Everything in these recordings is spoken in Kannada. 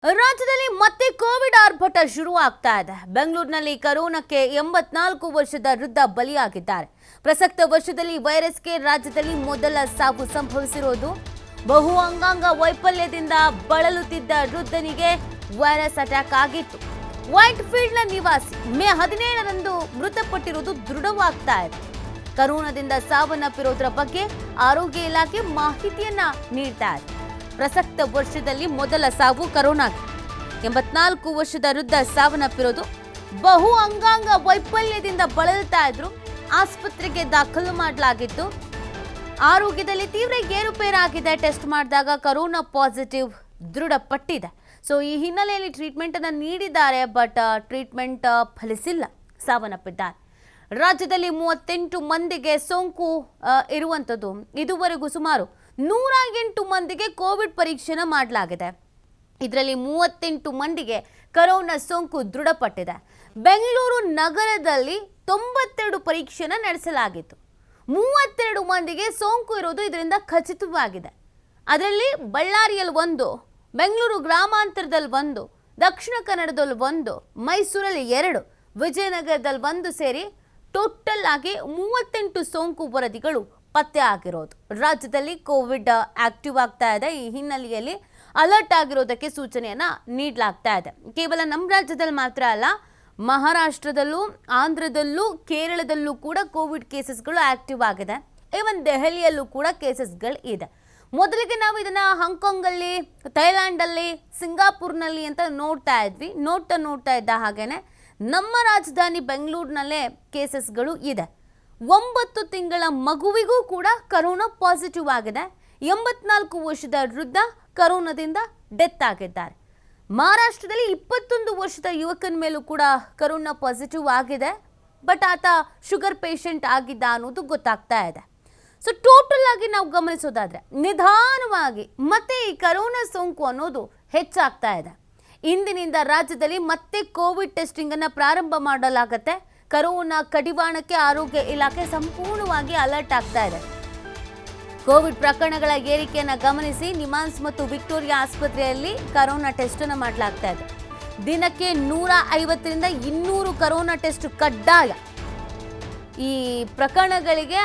ರಾಜ್ಯದಲ್ಲಿ ಮತ್ತೆ ಕೋವಿಡ್ ಆರ್ಭಟ ಶುರುವಾಗ್ತಾ ಇದೆ. ಬೆಂಗಳೂರಿನಲ್ಲಿ ಕೊರೋನಾಕ್ಕೆ 84 ವರ್ಷದ ವೃದ್ಧ ಬಲಿಯಾಗಿದ್ದಾರೆ. ಪ್ರಸಕ್ತ ವರ್ಷದಲ್ಲಿ ವೈರಸ್ಗೆ ರಾಜ್ಯದಲ್ಲಿ ಮೊದಲ ಸಾವು ಸಂಭವಿಸಿರೋದು. ಬಹು ಅಂಗಾಂಗ ವೈಫಲ್ಯದಿಂದ ಬಳಲುತ್ತಿದ್ದ ವೃದ್ಧನಿಗೆ ವೈರಸ್ ಅಟ್ಯಾಕ್ ಆಗಿತ್ತು. ವೈಟ್ ಫೀಲ್ಡ್ನ ನಿವಾಸಿ ಮೇ 17ರಂದು ಮೃತಪಟ್ಟಿರುವುದು ದೃಢವಾಗ್ತಾ ಇದೆ. ಕೊರೋನಾದಿಂದ ಸಾವನ್ನಪ್ಪಿರೋದ್ರ ಬಗ್ಗೆ ಆರೋಗ್ಯ ಇಲಾಖೆ ಮಾಹಿತಿಯನ್ನ ನೀಡ್ತಾ ಇದೆ. ಪ್ರಸಕ್ತ ವರ್ಷದಲ್ಲಿ ಮೊದಲ ಸಾವು ಕೊರೋನಾ. 84 ವರ್ಷದ ವೃದ್ಧ ಸಾವನ್ನಪ್ಪಿರೋದು. ಬಹು ಅಂಗಾಂಗ ವೈಫಲ್ಯದಿಂದ ಬಳಲ್ತಾ ಇದ್ರು. ಆಸ್ಪತ್ರೆಗೆ ದಾಖಲು ಮಾಡಲಾಗಿತ್ತು. ಆರೋಗ್ಯದಲ್ಲಿ ತೀವ್ರ ಏರುಪೇರಾಗಿದೆ. ಟೆಸ್ಟ್ ಮಾಡಿದಾಗ ಕೊರೋನಾ ಪಾಸಿಟಿವ್ ದೃಢಪಟ್ಟಿದೆ. ಸೊ ಈ ಹಿನ್ನೆಲೆಯಲ್ಲಿ ಟ್ರೀಟ್ಮೆಂಟ್ ಅನ್ನು ನೀಡಿದ್ದಾರೆ. ಬಟ್ ಟ್ರೀಟ್ಮೆಂಟ್ ಫಲಿಸಿಲ್ಲ, ಸಾವನ್ನಪ್ಪಿದ್ದಾರೆ. ರಾಜ್ಯದಲ್ಲಿ 38 ಮಂದಿಗೆ ಸೋಂಕು ಇರುವಂಥದ್ದು. ಇದುವರೆಗೂ ಸುಮಾರು 108 ಮಂದಿಗೆ ಕೋವಿಡ್ ಪರೀಕ್ಷೆನ ಮಾಡಲಾಗಿದೆ. ಇದರಲ್ಲಿ 38 ಮಂದಿಗೆ ಕೊರೋನಾ ಸೋಂಕು ದೃಢಪಟ್ಟಿದೆ. ಬೆಂಗಳೂರು ನಗರದಲ್ಲಿ 92 ಪರೀಕ್ಷೆನ ನಡೆಸಲಾಗಿತ್ತು. 32 ಮಂದಿಗೆ ಸೋಂಕು ಇರೋದು ಇದರಿಂದ ಖಚಿತವಾಗಿದೆ. ಅದರಲ್ಲಿ ಬಳ್ಳಾರಿಯಲ್ಲಿ 1, ಬೆಂಗಳೂರು ಗ್ರಾಮಾಂತರದಲ್ಲಿ 1, ದಕ್ಷಿಣ ಕನ್ನಡದಲ್ಲಿ 1, ಮೈಸೂರಲ್ಲಿ 2, ವಿಜಯನಗರದಲ್ಲಿ 1 ಸೇರಿ ಟೋಟಲ್ ಆಗಿ 38 ಸೋಂಕು ವರದಿಗಳು ಪತ್ತೆ ಆಗಿರೋದು. ರಾಜ್ಯದಲ್ಲಿ ಕೋವಿಡ್ ಆಕ್ಟಿವ್ ಆಗ್ತಾ ಇದೆ. ಈ ಹಿನ್ನೆಲೆಯಲ್ಲಿ ಅಲರ್ಟ್ ಆಗಿರೋದಕ್ಕೆ ಸೂಚನೆಯನ್ನ ನೀಡಲಾಗ್ತಾ ಇದೆ. ಕೇವಲ ನಮ್ಮ ರಾಜ್ಯದಲ್ಲಿ ಮಾತ್ರ ಅಲ್ಲ, ಮಹಾರಾಷ್ಟ್ರದಲ್ಲೂ, ಆಂಧ್ರದಲ್ಲೂ, ಕೇರಳದಲ್ಲೂ ಕೂಡ ಕೋವಿಡ್ ಕೇಸಸ್ಗಳು ಆಕ್ಟಿವ್ ಆಗಿದೆ. ಈವನ್ ದೆಹಲಿಯಲ್ಲೂ ಕೂಡ ಕೇಸಸ್ಗಳು ಇದೆ. ಮೊದಲಿಗೆ ನಾವು ಇದನ್ನ ಹಾಂಗ್ಕಾಂಗಲ್ಲಿ, ಥೈಲ್ಯಾಂಡಲ್ಲಿ, ಸಿಂಗಾಪುರ್ನಲ್ಲಿ ಅಂತ ನೋಡ್ತಾ ಇದ್ವಿ. ನೋಡ್ತಾ ಇದ್ದ ಹಾಗೇನೆ ನಮ್ಮ ರಾಜಧಾನಿ ಬೆಂಗಳೂರಿನಲ್ಲೇ ಕೇಸಸ್ಗಳು ಇದೆ. 9 ತಿಂಗಳ ಮಗುವಿಗೂ ಕೂಡ ಕೊರೋನಾ ಪಾಸಿಟಿವ್ ಆಗಿದೆ. 84 ವರ್ಷದ ವೃದ್ಧ ಕೊರೋನಾದಿಂದ ಡೆತ್ ಆಗಿದ್ದಾರೆ. ಮಹಾರಾಷ್ಟ್ರದಲ್ಲಿ 21 ವರ್ಷದ ಯುವಕನ ಮೇಲೂ ಕೂಡ ಕೊರೋನಾ ಪಾಸಿಟಿವ್ ಆಗಿದೆ. ಬಟ್ ಆತ ಶುಗರ್ ಪೇಷಂಟ್ ಆಗಿದ್ದ ಅನ್ನೋದು ಗೊತ್ತಾಗ್ತಾ ಇದೆ. ಸೊ ಟೋಟಲ್ ಆಗಿ ನಾವು ಗಮನಿಸೋದಾದ್ರೆ ನಿಧಾನವಾಗಿ ಮತ್ತೆ ಈ ಕೊರೋನಾ ಸೋಂಕು ಅನ್ನೋದು ಹೆಚ್ಚಾಗ್ತಾ ಇದೆ. ಇಂದಿನಿಂದ ರಾಜ್ಯದಲ್ಲಿ ಮತ್ತೆ ಕೋವಿಡ್ ಟೆಸ್ಟಿಂಗ್ ಅನ್ನ ಪ್ರಾರಂಭ ಮಾಡಲಾಗುತ್ತೆ. ಕೊರೋನಾ ಕಡಿವಾಣಕ್ಕೆ ಆರೋಗ್ಯ ಇಲಾಖೆ ಸಂಪೂರ್ಣವಾಗಿ ಅಲರ್ಟ್ ಆಗ್ತಾ ಇದೆ. ಕೋವಿಡ್ ಪ್ರಕರಣಗಳ ಏರಿಕೆಯನ್ನು ಗಮನಿಸಿ ನಿಮಾನ್ಸ್ ಮತ್ತು ವಿಕ್ಟೋರಿಯಾ ಆಸ್ಪತ್ರೆಯಲ್ಲಿ ಕೊರೋನಾ ಟೆಸ್ಟ್ ಅನ್ನು ಮಾಡಲಾಗ್ತಾ ಇದೆ. ದಿನಕ್ಕೆ 150ರಿಂದ 200 ಕೊರೋನಾ ಟೆಸ್ಟ್ ಕಡ್ಡಾಯ. ಈ ಪ್ರಕರಣಗಳಿಗೆ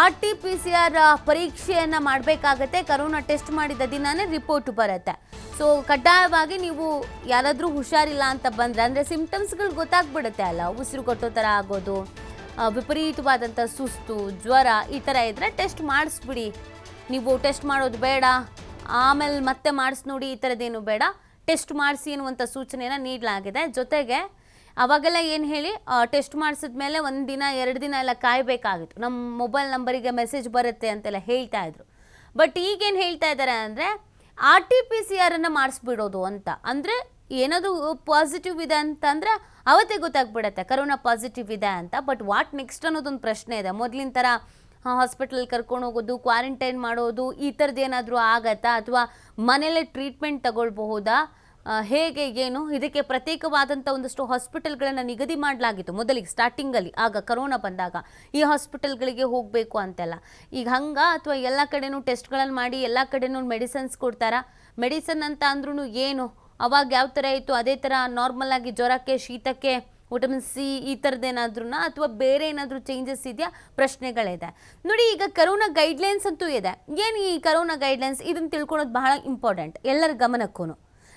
RT-PCR ಪರೀಕ್ಷೆಯನ್ನ ಮಾಡಬೇಕಾಗತ್ತೆ. ಕೊರೋನಾ ಟೆಸ್ಟ್ ಮಾಡಿದ ದಿನಾನೇ ರಿಪೋರ್ಟ್ ಬರುತ್ತೆ. ಸೊ ಕಡ್ಡಾಯವಾಗಿ ನೀವು ಯಾರಾದರೂ ಹುಷಾರಿಲ್ಲ ಅಂತ ಬಂದರೆ, ಅಂದರೆ ಸಿಂಪ್ಟಮ್ಸ್ಗಳು ಗೊತ್ತಾಗ್ಬಿಡುತ್ತೆ ಅಲ್ಲ, ಉಸಿರು ಕಟ್ಟೋ ಥರ ಆಗೋದು, ವಿಪರೀತವಾದಂಥ ಸುಸ್ತು, ಜ್ವರ ಈ ಥರ ಇದ್ದರೆ ಟೆಸ್ಟ್ ಮಾಡಿಸ್ಬಿಡಿ. ನೀವು ಟೆಸ್ಟ್ ಮಾಡೋದು ಬೇಡ, ಆಮೇಲೆ ಮತ್ತೆ ಮಾಡಿಸಿ ನೋಡಿ, ಈ ಥರದ್ದೇನು ಬೇಡ, ಟೆಸ್ಟ್ ಮಾಡಿಸಿ ಅನ್ನುವಂಥ ಸೂಚನೆಯನ್ನು ನೀಡಲಾಗಿದೆ. ಜೊತೆಗೆ ಅವಾಗೆಲ್ಲ ಏನು ಹೇಳಿ, ಟೆಸ್ಟ್ ಮಾಡಿಸಿದ್ಮೇಲೆ 1 ದಿನ 2 ದಿನ ಎಲ್ಲ ಕಾಯಬೇಕಾಗಿತ್ತು. ನಮ್ಮ ಮೊಬೈಲ್ ನಂಬರಿಗೆ ಮೆಸೇಜ್ ಬರುತ್ತೆ ಅಂತೆಲ್ಲ ಹೇಳ್ತಾ ಇದ್ರು. ಬಟ್ ಈಗೇನು ಹೇಳ್ತಾ ಇದ್ದಾರೆ ಅಂದರೆ RT-PCR ಅನ್ನು ಮಾಡಿಸ್ಬಿಡೋದು ಅಂತ. ಅಂದರೆ ಏನಾದರೂ ಪಾಸಿಟಿವ್ ಇದೆ ಅಂತಂದರೆ ಅವತ್ತೇ ಗೊತ್ತಾಗ್ಬಿಡತ್ತೆ ಕೊರೋನಾ ಪಾಸಿಟಿವ್ ಇದೆ ಅಂತ. ಬಟ್ ವಾಟ್ ನೆಕ್ಸ್ಟ್ ಅನ್ನೋದೊಂದು ಪ್ರಶ್ನೆ ಇದೆ. ಮೊದಲಿನ ಥರ ಹಾಸ್ಪಿಟಲ್ ಕರ್ಕೊಂಡು ಹೋಗೋದು, ಕ್ವಾರಂಟೈನ್ ಮಾಡೋದು, ಈ ಥರದ್ದು ಏನಾದರೂ ಆಗತ್ತಾ, ಅಥವಾ ಮನೇಲೇ ಟ್ರೀಟ್ಮೆಂಟ್ ತಗೊಳ್ಬಹುದಾ, ಹೇಗೆ ಏನು? ಇದಕ್ಕೆ ಪ್ರತ್ಯೇಕವಾದಂಥ ಒಂದಷ್ಟು ಹಾಸ್ಪಿಟಲ್ಗಳನ್ನು ನಿಗದಿ ಮಾಡಲಾಗಿತ್ತು ಮೊದಲಿಗೆ ಸ್ಟಾರ್ಟಿಂಗಲ್ಲಿ, ಆಗ ಕೊರೋನಾ ಬಂದಾಗ ಈ ಹಾಸ್ಪಿಟಲ್ಗಳಿಗೆ ಹೋಗಬೇಕು ಅಂತೆಲ್ಲ. ಈಗ ಹಂಗೆ, ಅಥವಾ ಎಲ್ಲ ಕಡೆನೂ ಟೆಸ್ಟ್ಗಳನ್ನು ಮಾಡಿ ಎಲ್ಲ ಕಡೆನೂ ಮೆಡಿಸನ್ಸ್ ಕೊಡ್ತಾರಾ? ಮೆಡಿಸನ್ ಅಂತ ಅಂದ್ರೂ ಏನು, ಅವಾಗ ಯಾವ ಥರ ಇತ್ತು ಅದೇ ಥರ ನಾರ್ಮಲ್ ಆಗಿ ಜ್ವರಕ್ಕೆ, ಶೀತಕ್ಕೆ ವಿಟಮಿನ್ C ಈ ಥರದ್ದೇನಾದ್ರೂ, ಅಥವಾ ಬೇರೆ ಏನಾದರೂ ಚೇಂಜಸ್ ಇದೆಯಾ? ಪ್ರಶ್ನೆಗಳಿದೆ ನೋಡಿ. ಈಗ ಕೊರೋನಾ ಗೈಡ್ಲೈನ್ಸ್ ಅಂತೂ ಇದೆ. ಏನು ಈ ಕೊರೋನಾ ಗೈಡ್ಲೈನ್ಸ್? ಇದನ್ನು ತಿಳ್ಕೊಳೋದು ಬಹಳ ಇಂಪಾರ್ಟೆಂಟ್ ಎಲ್ಲರ ಗಮನಕ್ಕೂ.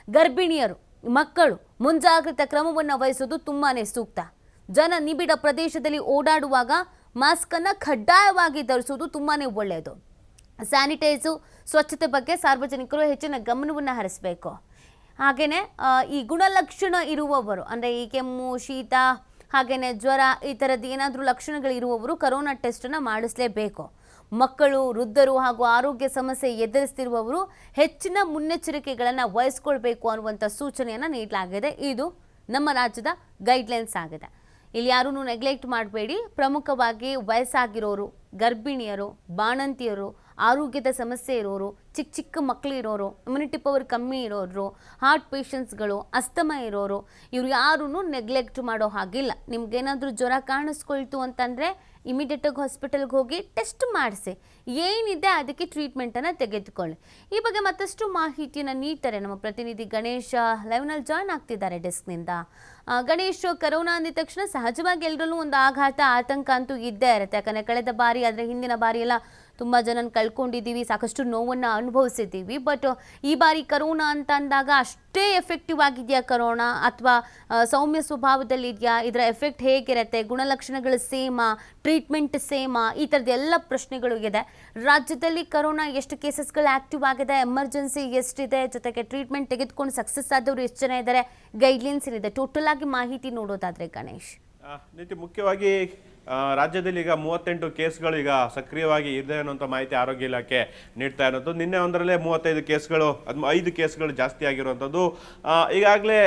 ಗರ್ಭಿಣಿಯರು, ಮಕ್ಕಳು ಮುಂಜಾಗ್ರತಾ ಕ್ರಮವನ್ನು ವಹಿಸೋದು ತುಂಬಾ ಸೂಕ್ತ. ಜನ ನಿಬಿಡ ಪ್ರದೇಶದಲ್ಲಿ ಓಡಾಡುವಾಗ ಮಾಸ್ಕನ್ನು ಕಡ್ಡಾಯವಾಗಿ ಧರಿಸೋದು ತುಂಬಾ ಒಳ್ಳೆಯದು. ಸ್ಯಾನಿಟೈಸು, ಸ್ವಚ್ಛತೆ ಬಗ್ಗೆ ಸಾರ್ವಜನಿಕರು ಹೆಚ್ಚಿನ ಗಮನವನ್ನು ಹರಿಸಬೇಕು. ಹಾಗೆಯೇ ಈ ಗುಣಲಕ್ಷಣ ಇರುವವರು, ಅಂದರೆ ಈ ಕೆಮ್ಮು, ಶೀತ, ಹಾಗೆಯೇ ಜ್ವರ ಈ ಥರದ್ದು ಏನಾದರೂ ಲಕ್ಷಣಗಳಿರುವವರು ಕೊರೋನಾ ಟೆಸ್ಟನ್ನು ಮಾಡಿಸಲೇಬೇಕು. ಮಕ್ಕಳು, ವೃದ್ಧರು ಹಾಗೂ ಆರೋಗ್ಯ ಸಮಸ್ಯೆ ಎದುರಿಸ್ತಿರುವವರು ಹೆಚ್ಚಿನ ಮುನ್ನೆಚ್ಚರಿಕೆಗಳನ್ನು ವಹಿಸ್ಕೊಳ್ಬೇಕು ಅನ್ನುವಂಥ ಸೂಚನೆಯನ್ನು ನೀಡಲಾಗಿದೆ. ಇದು ನಮ್ಮ ರಾಜ್ಯದ ಗೈಡ್ಲೈನ್ಸ್ ಆಗಿದೆ. ಇಲ್ಲಿ ಯಾರೂ ನೆಗ್ಲೆಕ್ಟ್ ಮಾಡಬೇಡಿ. ಪ್ರಮುಖವಾಗಿ ವಯಸ್ಸಾಗಿರೋರು, ಗರ್ಭಿಣಿಯರು, ಬಾಣಂತಿಯರು, ಆರೋಗ್ಯದ ಸಮಸ್ಯೆ ಇರೋರು, ಚಿಕ್ಕ ಮಕ್ಕಳು ಇರೋರು, ಇಮ್ಯುನಿಟಿ ಪವರ್ ಕಮ್ಮಿ ಇರೋರು, ಹಾರ್ಟ್ ಪೇಷಂಟ್ಸ್ಗಳು, ಅಸ್ತಮ ಇರೋರು, ಇವ್ರು ಯಾರೂ ನೆಗ್ಲೆಕ್ಟ್ ಮಾಡೋ ಹಾಗಿಲ್ಲ. ನಿಮ್ಗೇನಾದರೂ ಜ್ವರ ಕಾಣಿಸ್ಕೊಳ್ತು ಅಂತಂದರೆ ಇಮಿಡಿಯೇಟಾಗಿ ಹಾಸ್ಪಿಟಲ್ಗೆ ಹೋಗಿ ಟೆಸ್ಟ್ ಮಾಡಿಸಿ, ಏನಿದೆ ಅದಕ್ಕೆ ಟ್ರೀಟ್ಮೆಂಟನ್ನು ತೆಗೆದುಕೊಳ್ಳಿ. ಈ ಬಗ್ಗೆ ಮತ್ತಷ್ಟು ಮಾಹಿತಿಯನ್ನು ನೀಡ್ತಾರೆ ನಮ್ಮ ಪ್ರತಿನಿಧಿ ಗಣೇಶ್ ಲೈವ್ನಲ್ಲಿ ಜಾಯ್ನ್ ಆಗ್ತಿದ್ದಾರೆ ಡೆಸ್ಕ್ನಿಂದ. ಗಣೇಶ್, ಕರೋನಾ ಅಂದಿದ ತಕ್ಷಣ ಸಹಜವಾಗಿ ಎಲ್ಲರಲ್ಲೂ ಒಂದು ಆಘಾತ, ಆತಂಕ ಅಂತೂ ಇದ್ದೇ ಇರುತ್ತೆ. ಯಾಕಂದರೆ ಕಳೆದ ಬಾರಿ, ಆದರೆ ಹಿಂದಿನ ಬಾರಿ ಎಲ್ಲ ತುಂಬ ಜನನ ಕಳ್ಕೊಂಡಿದ್ದೀವಿ, ಸಾಕಷ್ಟು ನೋವನ್ನು ಅನುಭವಿಸಿದ್ದೀವಿ. ಬಟ್ ಈ ಬಾರಿ ಕರೋನಾ ಅಂತ ಅಂದಾಗ ಅಷ್ಟೇ ಎಫೆಕ್ಟಿವ್ ಆಗಿದೆಯಾ ಕರೋನಾ, ಅಥವಾ ಸೌಮ್ಯ ಸ್ವಭಾವದಲ್ಲಿದೆಯಾ? ಇದರ ಎಫೆಕ್ಟ್ ಹೇಗಿರುತ್ತೆ? ಗುಣಲಕ್ಷಣಗಳು ಸೇಮಾ, ಟ್ರೀಟ್ಮೆಂಟ್ ಸೇಮಾ? ಈ ಥರದ್ದು ಎಲ್ಲ ಪ್ರಶ್ನೆಗಳು ಇದೆ. ರಾಜ್ಯದಲ್ಲಿ ಕರೋನಾ ಎಷ್ಟು ಕೇಸಸ್ಗಳು ಆ್ಯಕ್ಟಿವ್ ಆಗಿದೆ, ಎಮರ್ಜೆನ್ಸಿ ಎಷ್ಟಿದೆ, ಜೊತೆಗೆ ಟ್ರೀಟ್ಮೆಂಟ್ ತೆಗೆದುಕೊಂಡು ಸಕ್ಸಸ್ ಆದವರು ಎಷ್ಟು ಜನ ಇದ್ದಾರೆ, ಗೈಡ್ಲೈನ್ಸ್ ಏನಿದೆ, ಟೋಟಲ್ ಆಗಿ ಮಾಹಿತಿ ನೋಡೋದಾದರೆ ಗಣೇಶ್. ನೀತಿ, ಮುಖ್ಯವಾಗಿ ರಾಜ್ಯದಲ್ಲಿ ಈಗ 38 ಕೇಸ್ಗಳು ಈಗ ಸಕ್ರಿಯವಾಗಿ ಇದೆ ಅನ್ನುವಂಥ ಮಾಹಿತಿ ಆರೋಗ್ಯ ಇಲಾಖೆ ನೀಡ್ತಾ ಇರೋದು. ನಿನ್ನೆ ಒಂದರಲ್ಲೇ 35 ಕೇಸ್ಗಳು, 5 ಕೇಸ್ಗಳು ಜಾಸ್ತಿ ಆಗಿರುವಂಥದ್ದು. ಈಗಾಗಲೇ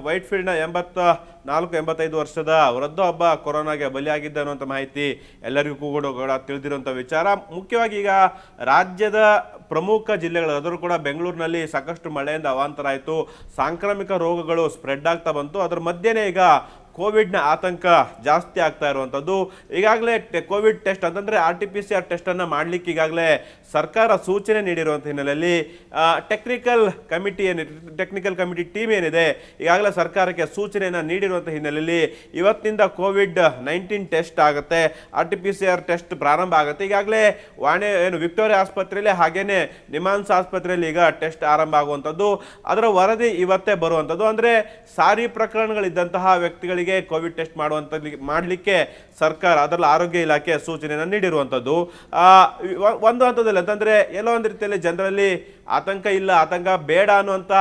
ವೈಟ್ಫೀಲ್ಡ್ನ 84-85 ವರ್ಷದ ವೃದ್ಧೊಬ್ಬ ಕೊರೋನಾಗೆ ಬಲಿಯಾಗಿದ್ದ ಅನ್ನುವಂಥ ಮಾಹಿತಿ ಎಲ್ಲರಿಗೂ ಕೂಡ ತಿಳಿದಿರುವಂಥ ವಿಚಾರ. ಮುಖ್ಯವಾಗಿ ಈಗ ರಾಜ್ಯದ ಪ್ರಮುಖ ಜಿಲ್ಲೆಗಳು, ಅದರಲ್ಲೂ ಕೂಡ ಬೆಂಗಳೂರಿನಲ್ಲಿ ಸಾಕಷ್ಟು ಮಳೆಯಿಂದ ಅವಾಂತರ ಆಯಿತು, ಸಾಂಕ್ರಾಮಿಕ ರೋಗಗಳು ಸ್ಪ್ರೆಡ್ ಆಗ್ತಾ ಬಂತು. ಅದರ ಮಧ್ಯೆನೇ ಈಗ ಕೋವಿಡ್ನ ಆತಂಕ ಜಾಸ್ತಿ ಆಗ್ತಾ ಇರುವಂಥದ್ದು. ಈಗಾಗಲೇ ಕೋವಿಡ್ ಟೆಸ್ಟ್ ಅಂತಂದರೆ RT-PCR ಟೆಸ್ಟನ್ನು ಮಾಡಲಿಕ್ಕೆ ಈಗಾಗಲೇ ಸರ್ಕಾರ ಸೂಚನೆ ನೀಡಿರುವಂಥ ಹಿನ್ನೆಲೆಯಲ್ಲಿ ಟೆಕ್ನಿಕಲ್ ಕಮಿಟಿ ಟೀಮ್ ಏನಿದೆ ಈಗಾಗಲೇ ಸರ್ಕಾರಕ್ಕೆ ಸೂಚನೆಯನ್ನು ನೀಡಿರುವಂಥ ಹಿನ್ನೆಲೆಯಲ್ಲಿ ಇವತ್ತಿನಿಂದ COVID-19 ಟೆಸ್ಟ್ ಆಗುತ್ತೆ, RT-PCR ಟೆಸ್ಟ್ ಪ್ರಾರಂಭ ಆಗುತ್ತೆ. ಈಗಾಗಲೇ ವಿಕ್ಟೋರಿಯಾ ಆಸ್ಪತ್ರೆಯಲ್ಲಿ ಹಾಗೇನೆ ನಿಮಾನ್ಸ್ ಆಸ್ಪತ್ರೆಯಲ್ಲಿ ಈಗ ಟೆಸ್ಟ್ ಆರಂಭ ಆಗುವಂಥದ್ದು. ಅದರ ವರದಿ ಇವತ್ತೇ ಬರುವಂಥದ್ದು. ಅಂದರೆ ಸಾರಿ ಪ್ರಕರಣಗಳಿದ್ದಂತಹ ವ್ಯಕ್ತಿಗಳಿಗೆ ಕೋವಿಡ್ ಟೆಸ್ಟ್ ಮಾಡಲಿಕ್ಕೆ ಸರ್ಕಾರ, ಅದರಲ್ಲಿ ಆರೋಗ್ಯ ಇಲಾಖೆ ಸೂಚನೆಯನ್ನು ನೀಡಿರುವಂಥದ್ದು. ಒಂದು ಹಂತದಲ್ಲಿ ಅಂತಂದರೆ ಎಲ್ಲೋ ಒಂದು ರೀತಿಯಲ್ಲಿ ಜನರಲ್ಲಿ ಆತಂಕ ಇಲ್ಲ, ಆತಂಕ ಬೇಡ ಅನ್ನುವಂಥ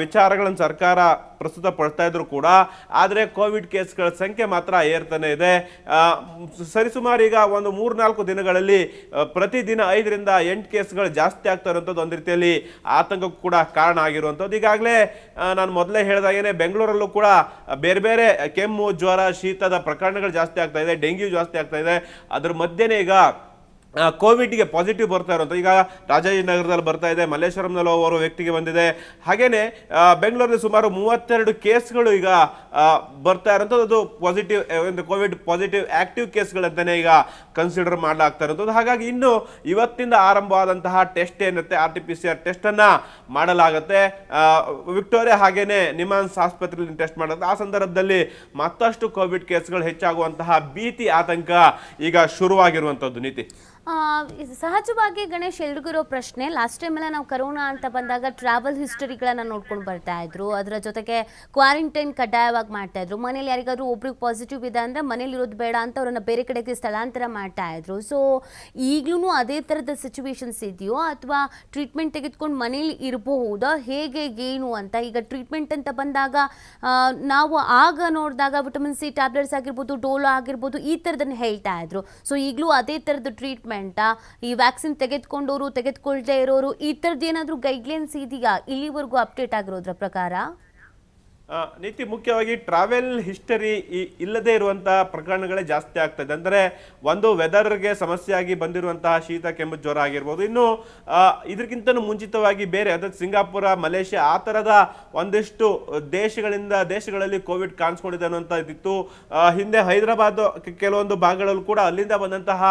ವಿಚಾರಗಳನ್ನು ಸರ್ಕಾರ ಪ್ರಸ್ತುತ ಪಡ್ತಾ ಇದ್ರು ಕೂಡ, ಆದರೆ ಕೋವಿಡ್ ಕೇಸ್ಗಳ ಸಂಖ್ಯೆ ಮಾತ್ರ ಏರ್ತಾನೆ ಇದೆ. ಸರಿಸುಮಾರು ಈಗ ಒಂದು 3-4 ದಿನಗಳಲ್ಲಿ ಪ್ರತಿದಿನ 5ರಿಂದ 8 ಕೇಸ್ಗಳು ಜಾಸ್ತಿ ಆಗ್ತಾ ಇರುವಂಥದ್ದು ಒಂದು ರೀತಿಯಲ್ಲಿ ಆತಂಕಕ್ಕೂ ಕೂಡ ಕಾರಣ ಆಗಿರುವಂಥದ್ದು. ಈಗಾಗಲೇ ನಾನು ಮೊದಲೇ ಹೇಳಿದಾಗೇನೆ ಬೆಂಗಳೂರಲ್ಲೂ ಕೂಡ ಬೇರೆ ಬೇರೆ ಕೆಮ್ಮು, ಜ್ವರ, ಶೀತದ ಪ್ರಕರಣಗಳು ಜಾಸ್ತಿ ಆಗ್ತಾ ಇದೆ, ಡೆಂಗ್ಯೂ ಜಾಸ್ತಿ ಆಗ್ತಾ ಇದೆ. ಅದ್ರ ಮಧ್ಯೆನೇ ಈಗ ಕೋವಿಡ್ಗೆ ಪಾಸಿಟಿವ್ ಬರ್ತಾ ಇರುವಂಥ, ಈಗ ರಾಜಾಜಿನಗರದಲ್ಲಿ ಬರ್ತಾ ಇದೆ, ಮಲ್ಲೇಶ್ವರಂನಲ್ಲಿ ಓರ್ವ ವ್ಯಕ್ತಿಗೆ ಬಂದಿದೆ. ಹಾಗೇನೆ ಬೆಂಗಳೂರಲ್ಲಿ ಸುಮಾರು 32 ಕೇಸ್ಗಳು ಈಗ ಬರ್ತಾ ಇರೋಂಥದ್ದು. ಅದು ಪಾಸಿಟಿವ್, ಕೋವಿಡ್ ಪಾಸಿಟಿವ್ ಆಕ್ಟಿವ್ ಕೇಸ್ಗಳಂತಾನೆ ಈಗ ಕನ್ಸಿಡರ್ ಮಾಡಲಾಗ್ತಾ ಇರೋಂಥದ್ದು. ಹಾಗಾಗಿ ಇನ್ನು ಇವತ್ತಿಂದ ಆರಂಭವಾದಂತಹ ಟೆಸ್ಟ್ ಏನಿರುತ್ತೆ, RT-PCR ಟೆಸ್ಟನ್ನು ಮಾಡಲಾಗುತ್ತೆ. ವಿಕ್ಟೋರಿಯಾ ಹಾಗೇನೆ ನಿಮಾನ್ಸ್ ಆಸ್ಪತ್ರೆಯಲ್ಲಿ ಟೆಸ್ಟ್ ಮಾಡುತ್ತೆ. ಆ ಸಂದರ್ಭದಲ್ಲಿ ಮತ್ತಷ್ಟು ಕೋವಿಡ್ ಕೇಸ್ಗಳು ಹೆಚ್ಚಾಗುವಂತಹ ಭೀತಿ, ಆತಂಕ ಈಗ ಶುರುವಾಗಿರುವಂಥದ್ದು. ನೀತಿ, ಸಹಜವಾಗಿ ಗಣೇಶ್, ಎಲ್ರಿಗಿರೋ ಪ್ರಶ್ನೆ, ಲಾಸ್ಟ್ ಟೈಮ್ ಎಲ್ಲ ನಾವು ಕರೋನಾ ಅಂತ ಬಂದಾಗ ಟ್ರಾವೆಲ್ ಹಿಸ್ಟರಿಗಳನ್ನು ನೋಡ್ಕೊಂಡು ಬರ್ತಾ ಇದ್ರು, ಅದರ ಜೊತೆಗೆ ಕ್ವಾರಂಟೈನ್ ಕಡ್ಡಾಯವಾಗಿ ಮಾಡ್ತಾ ಇದ್ರು. ಮನೇಲಿ ಯಾರಿಗಾದ್ರೂ ಒಬ್ರಿಗೆ ಪಾಸಿಟಿವ್ ಇದೆ ಅಂದರೆ ಮನೇಲಿ ಇರೋದು ಬೇಡ ಅಂತ ಅವ್ರನ್ನ ಬೇರೆ ಕಡೆಗೆ ಸ್ಥಳಾಂತರ ಮಾಡ್ತಾ ಇದ್ರು. ಸೊ ಈಗಲೂ ಅದೇ ಥರದ ಸಿಚುವೇಶನ್ಸ್ ಇದೆಯೋ, ಅಥವಾ ಟ್ರೀಟ್ಮೆಂಟ್ ತೆಗೆದುಕೊಂಡು ಮನೇಲಿ ಇರಬಹುದಾ, ಹೇಗೆ ಏನು ಅಂತ? ಈಗ ಟ್ರೀಟ್ಮೆಂಟ್ ಅಂತ ಬಂದಾಗ ನಾವು ಆಗ ನೋಡಿದಾಗ ವಿಟಮಿನ್ C ಟ್ಯಾಬ್ಲೆಟ್ಸ್ ಆಗಿರ್ಬೋದು, ಡೋಲೋ ಆಗಿರ್ಬೋದು, ಈ ಥರದನ್ನು ಹೇಳ್ತಾ ಇದ್ರು. ಸೊ ಈಗಲೂ ಅದೇ ಥರದ ಟ್ರೀಟ್ಮೆಂಟ್, ಈ ವ್ಯಾಕ್ಸಿನ್ ತೆಗೆದುಕೊಂಡವರು, ತೆಗೆದುಕೊಳ್ಳದೆ ಇರೋರು, ಈ ಥರದ್ದು ಏನಾದರೂ ಗೈಡ್ಲೈನ್ಸ್ ಇದೆಯಾ ಇಲ್ಲಿವರೆಗೂ ಅಪ್ಡೇಟ್ ಆಗಿರೋದ್ರ ಪ್ರಕಾರ? ನೀತಿ, ಮುಖ್ಯವಾಗಿ ಟ್ರಾವೆಲ್ ಹಿಸ್ಟರಿ ಇಲ್ಲದೆ ಇರುವಂತಹ ಪ್ರಕರಣಗಳೇ ಜಾಸ್ತಿ ಆಗ್ತದೆ. ಅಂದರೆ ಒಂದು ವೆದರ್ಗೆ ಸಮಸ್ಯೆಯಾಗಿ ಬಂದಿರುವಂತಹ ಶೀತ, ಕೆಮ್ಮು, ಜ್ವರ ಆಗಿರ್ಬೋದು. ಇನ್ನು ಇದಕ್ಕಿಂತ ಮುಂಚಿತವಾಗಿ ಬೇರೆ, ಅಂದರೆ ಸಿಂಗಾಪುರ, ಮಲೇಷ್ಯಾ, ಆ ಥರದ ಒಂದಿಷ್ಟು ದೇಶಗಳಲ್ಲಿ ಕೋವಿಡ್ ಕಾಣಿಸ್ಕೊಂಡಿದೆ ಅನ್ನುವಂಥದ್ದಿತ್ತು. ಹಿಂದೆ ಹೈದರಾಬಾದ್ ಕೆಲವೊಂದು ಭಾಗಗಳಲ್ಲೂ ಕೂಡ ಅಲ್ಲಿಂದ ಬಂದಂತಹ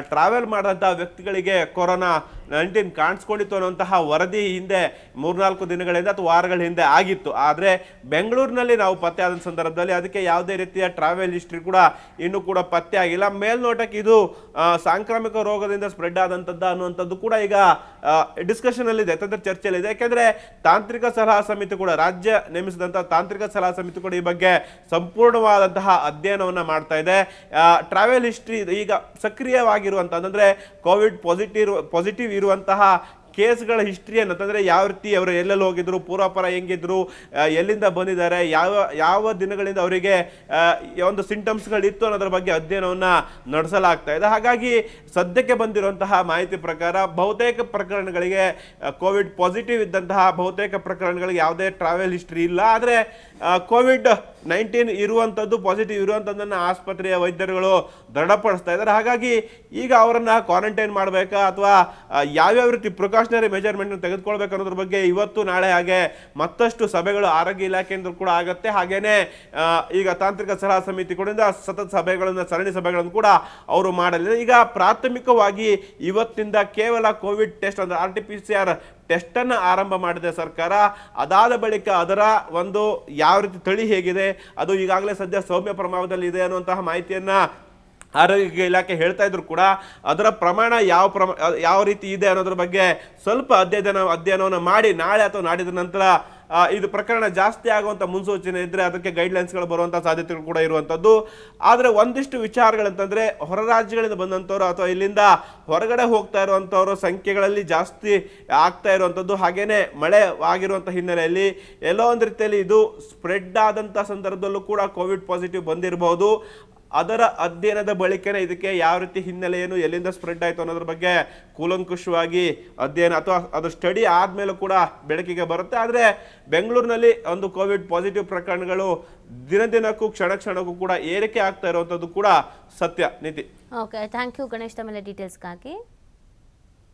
ಟ್ರಾವೆಲ್ ಮಾಡಿದಂತಹ ವ್ಯಕ್ತಿಗಳಿಗೆ COVID-19 ಕಾಣಿಸ್ಕೊಂಡಿತ್ತು ಅನ್ನುವಂತಹ ವರದಿ ಹಿಂದೆ 3-4 ದಿನಗಳಿಂದ ಅಥವಾ ವಾರಗಳ ಹಿಂದೆ ಆಗಿತ್ತು. ಆದರೆ ಬೆಂಗಳೂರಿನಲ್ಲಿ ನಾವು ಪತ್ತೆ ಆದ ಸಂದರ್ಭದಲ್ಲಿ ಅದಕ್ಕೆ ಯಾವುದೇ ರೀತಿಯ ಟ್ರಾವೆಲ್ ಹಿಸ್ಟ್ರಿ ಕೂಡ ಇನ್ನೂ ಕೂಡ ಪತ್ತೆ ಆಗಿಲ್ಲ. ಮೇಲ್ನೋಟಕ್ಕೆ ಇದು ಸಾಂಕ್ರಾಮಿಕ ರೋಗದಿಂದ ಸ್ಪ್ರೆಡ್ ಆದಂಥದ್ದು ಅನ್ನುವಂಥದ್ದು ಕೂಡ ಈಗ ಡಿಸ್ಕಷನ್ ಅಲ್ಲಿ ಇದೆ, ಚರ್ಚೆಯಲ್ಲಿದೆ. ಯಾಕೆಂದ್ರೆ ತಾಂತ್ರಿಕ ಸಲಹಾ ಸಮಿತಿ ಕೂಡ, ರಾಜ್ಯ ನೇಮಿಸಿದಂತಹ ತಾಂತ್ರಿಕ ಸಲಹಾ ಸಮಿತಿ ಕೂಡ ಈ ಬಗ್ಗೆ ಸಂಪೂರ್ಣವಾದಂತಹ ಅಧ್ಯಯನವನ್ನ ಮಾಡ್ತಾ ಇದೆ. ಟ್ರಾವೆಲ್ ಹಿಸ್ಟ್ರಿ ಈಗ ಸಕ್ರಿಯವಾಗಿರುವಂತಹ, ಅಂದ್ರೆ ಕೋವಿಡ್ ಪಾಸಿಟಿವ್ ಇರುವಂತಹ ಕೇಸ್ಗಳ ಹಿಸ್ಟ್ರಿ ಅಂತಂದರೆ ಯಾವ ರೀತಿ ಅವರು ಎಲ್ಲೆಲ್ಲಿ ಹೋಗಿದ್ರು, ಪೂರ್ವಾಪರ ಹೆಂಗಿದ್ರು, ಎಲ್ಲಿಂದ ಬಂದಿದ್ದಾರೆ, ಯಾವ ದಿನಗಳಿಂದ ಅವರಿಗೆ ಒಂದು ಸಿಂಟಮ್ಸ್ಗಳಿತ್ತು ಅನ್ನೋದ್ರ ಬಗ್ಗೆ ಅಧ್ಯಯನವನ್ನು ನಡೆಸಲಾಗ್ತಾ ಇದೆ. ಹಾಗಾಗಿ ಸದ್ಯಕ್ಕೆ ಬಂದಿರುವಂತಹ ಮಾಹಿತಿ ಪ್ರಕಾರ ಬಹುತೇಕ ಪ್ರಕರಣಗಳಿಗೆ ಕೋವಿಡ್ ಪಾಸಿಟಿವ್ ಇದ್ದಂತಹ ಬಹುತೇಕ ಪ್ರಕರಣಗಳಿಗೆ ಯಾವುದೇ ಟ್ರಾವೆಲ್ ಹಿಸ್ಟ್ರಿ ಇಲ್ಲ. ಆದರೆ COVID-19 ಇರುವಂಥದ್ದು, ಪಾಸಿಟಿವ್ ಇರುವಂಥದ್ದನ್ನು ಆಸ್ಪತ್ರೆಯ ವೈದ್ಯರುಗಳು ದೃಢಪಡಿಸ್ತಾ ಇದ್ದಾರೆ. ಹಾಗಾಗಿ ಈಗ ಅವರನ್ನು ಕ್ವಾರಂಟೈನ್ ಮಾಡಬೇಕಾ ಅಥವಾ ಯಾವ್ಯಾವ ರೀತಿ ಪ್ರಿಕಾಷನ್ ಪ್ರಿಕಾಷನರಿ ಮೆಜರ್ಮೆಂಟ್ ತೆಗೆದುಕೊಳ್ಬೇಕು ಅನ್ನೋದ್ರ ಬಗ್ಗೆ ಇವತ್ತು ನಾಳೆ ಹಾಗೆ ಮತ್ತಷ್ಟು ಸಭೆಗಳು ಆರೋಗ್ಯ ಇಲಾಖೆಯಿಂದ ಕೂಡ ಆಗತ್ತೆ. ಹಾಗೇನೆ ಈಗ ತಾಂತ್ರಿಕ ಸಲಹಾ ಸಮಿತಿ ಕೂಡ ಸತತ ಸಭೆಗಳನ್ನ ಸರಣಿ ಸಭೆಗಳನ್ನು ಕೂಡ ಅವರು ಮಾಡಲಿದ್ದಾರೆ. ಈಗ ಪ್ರಾಥಮಿಕವಾಗಿ ಇವತ್ತಿಂದ ಕೇವಲ ಕೋವಿಡ್ ಟೆಸ್ಟ್ ಅಂದ್ರೆ RT-PCR ಟೆಸ್ಟ್ ಅನ್ನು ಆರಂಭ ಮಾಡಿದೆ ಸರ್ಕಾರ. ಅದಾದ ಬಳಿಕ ಅದರ ಒಂದು ಯಾವ ರೀತಿ ತಳಿ ಹೇಗಿದೆ, ಅದು ಈಗಾಗಲೇ ಸದ್ಯ ಸೌಮ್ಯ ಪ್ರಮಾಣದಲ್ಲಿ ಇದೆ ಅನ್ನುವಂತಹ ಮಾಹಿತಿಯನ್ನ ಆರೋಗ್ಯ ಇಲಾಖೆ ಹೇಳ್ತಾ ಇದ್ರು ಕೂಡ ಅದರ ಪ್ರಮಾಣ ಯಾವ ರೀತಿ ಇದೆ ಅನ್ನೋದ್ರ ಬಗ್ಗೆ ಸ್ವಲ್ಪ ಅಧ್ಯಯನವನ್ನು ಮಾಡಿ ನಾಳೆ ಅಥವಾ ನಾಡಿದ ನಂತರ ಇದು ಪ್ರಕರಣ ಜಾಸ್ತಿ ಆಗುವಂತ ಮುನ್ಸೂಚನೆ ಇದ್ರೆ ಅದಕ್ಕೆ ಗೈಡ್ಲೈನ್ಸ್ಗಳು ಬರುವಂತಹ ಸಾಧ್ಯತೆಗಳು ಕೂಡ ಇರುವಂತದ್ದು. ಆದ್ರೆ ಒಂದಿಷ್ಟು ವಿಚಾರಗಳಂತಂದ್ರೆ ಹೊರ ರಾಜ್ಯಗಳಿಂದ ಬಂದಂಥವ್ರು ಅಥವಾ ಇಲ್ಲಿಂದ ಹೊರಗಡೆ ಹೋಗ್ತಾ ಇರುವಂತವ್ರ ಸಂಖ್ಯೆಗಳಲ್ಲಿ ಜಾಸ್ತಿ ಆಗ್ತಾ ಇರುವಂತದ್ದು, ಹಾಗೇನೆ ಮಳೆ ಆಗಿರುವಂತ ಹಿನ್ನೆಲೆಯಲ್ಲಿ ಎಲ್ಲೋ ಒಂದು ರೀತಿಯಲ್ಲಿ ಇದು ಸ್ಪ್ರೆಡ್ ಆದಂತ ಸಂದರ್ಭದಲ್ಲೂ ಕೂಡ ಕೋವಿಡ್ ಪಾಸಿಟಿವ್ ಬಂದಿರಬಹುದು. ಅದರ ಅಧ್ಯಯನದ ಬಳಿಕನೇ ಇದಕ್ಕೆ ಯಾವ ರೀತಿ ಹಿನ್ನೆಲೆ ಏನು, ಎಲ್ಲಿಂದ ಸ್ಪ್ರೆಡ್ ಆಯಿತು ಅನ್ನೋದ್ರ ಬಗ್ಗೆ ಕೂಲಂಕುಷವಾಗಿ ಅಧ್ಯಯನ ಅಥವಾ ಅದು ಸ್ಟಡಿ ಆದ್ಮೇಲೂ ಕೂಡ ಬೆಳಕಿಗೆ ಬರುತ್ತೆ. ಆದರೆ ಬೆಂಗಳೂರಿನಲ್ಲಿ ಒಂದು ಕೋವಿಡ್ ಪಾಸಿಟಿವ್ ಪ್ರಕರಣಗಳು ದಿನದಿನಕ್ಕೂ ಕ್ಷಣಕ್ಕೂ ಕೂಡ ಏರಿಕೆ ಆಗ್ತಾ ಇರುವಂಥದ್ದು ಕೂಡ ಸತ್ಯ. ನೀತಿ. ಓಕೆ, ಥ್ಯಾಂಕ್ ಯು ಗಣೇಶ್, ತಮ್ಮೆಲ್ಲ ಡೀಟೇಲ್ಸ್ಗಾಗಿ.